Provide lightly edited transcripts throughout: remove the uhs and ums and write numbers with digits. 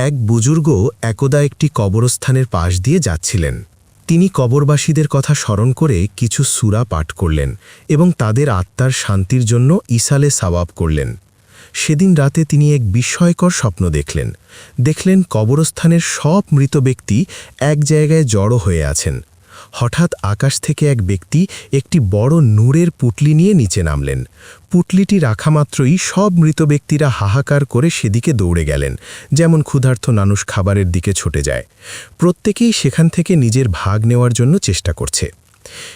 এক বুজুর্গ একদা একটি কবরস্থানের পাশ দিয়ে যাচ্ছিলেন। তিনি কবরবাসীদের কথা স্মরণ করে কিছু সূরা পাঠ করলেন এবং তাদের আত্মার শান্তির জন্য ইসালে সাওয়াব করলেন। সেদিন রাতে তিনি এক বিস্ময়কর স্বপ্ন দেখলেন কবরস্থানের সব মৃত ব্যক্তি এক জায়গায় জড়ো হয়ে আছেন। হঠাৎ আকাশ থেকে এক ব্যক্তি একটি বড় নূরের পুটলি নিয়ে নিচে নামলেন। পুটলিটি রাখা মাত্রই সব মৃত ব্যক্তিরা হাহাকার করে সেদিকে দৌড়ে গেলেন, যেমন ক্ষুধার্ত মানুষ খাবারের দিকে ছুটে যায়। প্রত্যেকেই সেখান থেকে নিজের ভাগ নেওয়ার জন্য চেষ্টা করছে।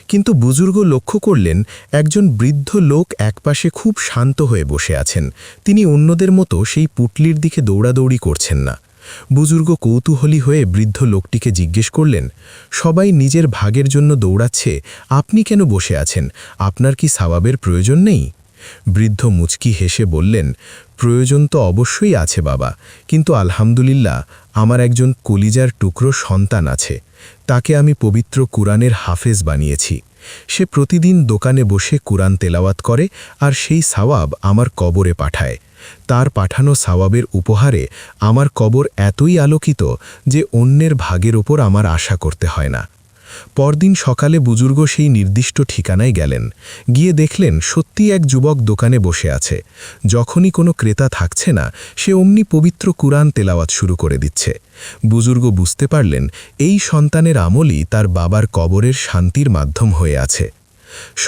কিন্তু বুজুর্গ লক্ষ্য করলেন একজন বৃদ্ধ লোক একপাশে খুব শান্ত হয়ে বসে আছেন। তিনি অন্যদের মতো সেই পুটলির দিকে দৌড়াদৌড়ি করছেন না। বুজুর্গ কৌতূহলী হয়ে বৃদ্ধ লোকটিকে জিজ্ঞেস করলেন, সবাই নিজের ভাগের জন্য দৌড়াচ্ছে, আপনি কেন বসে আছেন? আপনার কি সওয়াবের প্রয়োজন নেই? বৃদ্ধ মুচকি হেসে বললেন, প্রয়োজন তো অবশ্যই আছে বাবা, কিন্তু আলহামদুলিল্লাহ আমার একজন কলিজার টুকরো সন্তান আছে। তাকে আমি পবিত্র কুরআনের হাফেজ বানিয়েছি। সে প্রতিদিন দোকানে বসে কুরআন তেলাওয়াত করে আর সেই সওয়াব আমার কবরে পাঠায়। তার পাঠানো সওয়াবের উপহারে আমার কবর এতই আলোকিত যে অন্যের ভাগের ওপর আমার আশা করতে হয় না। পরদিন সকালে বুজুর্গ সেই নির্দিষ্ট ঠিকানায় গেলেন। গিয়ে দেখলেন সত্যি এক যুবক দোকানে বসে আছে। যখনই কোনো ক্রেতা থাকছে না, সে অমনি পবিত্র কুরআন তেলাওয়াত শুরু করে দিচ্ছে। বুজুর্গ বুঝতে পারলেন এই সন্তানের আমলই তার বাবার কবরের শান্তির মাধ্যম হয়ে আছে।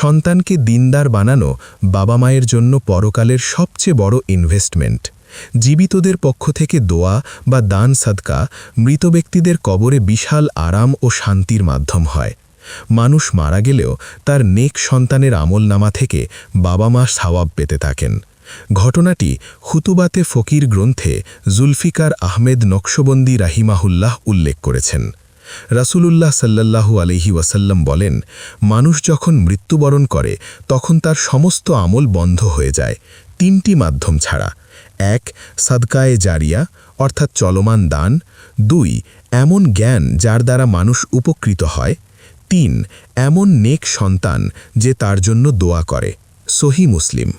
সন্তানকে দিনদার বানানো বাবা মায়ের জন্য পরকালের সবচেয়ে বড় ইনভেস্টমেন্ট। জীবিতদের পক্ষ থেকে দোয়া বা দান সাদকা মৃত ব্যক্তিদের কবরে বিশাল আরাম ও শান্তির মাধ্যম হয়। মানুষ মারা গেলেও তার নেক সন্তানের আমলনামা থেকে বাবা মা সওয়াব পেতে থাকেন। ঘটনাটি খুতুবাতে ফকির গ্রন্থে জুলফিকার আহমেদ নকশবন্দি রাহিমাহুল্লাহ উল্লেখ করেছেন। রাসূলুল্লাহ সাল্লাল্লাহু আলাইহি ওয়াসাল্লাম বলেন, মানুষ যখন মৃত্যুবরণ করে তখন তার সমস্ত আমল বন্ধ হয়ে যায়, তিনটি মাধ্যম ছাড়া। ১. সাদকায়ে জারিয়া অর্থাৎ চলমান দান। ২. এমন জ্ঞান যার দ্বারা মানুষ উপকৃত হয়। ৩. এমন নেক সন্তান যে তার জন্য দোয়া করে। সহিহ মুসলিম।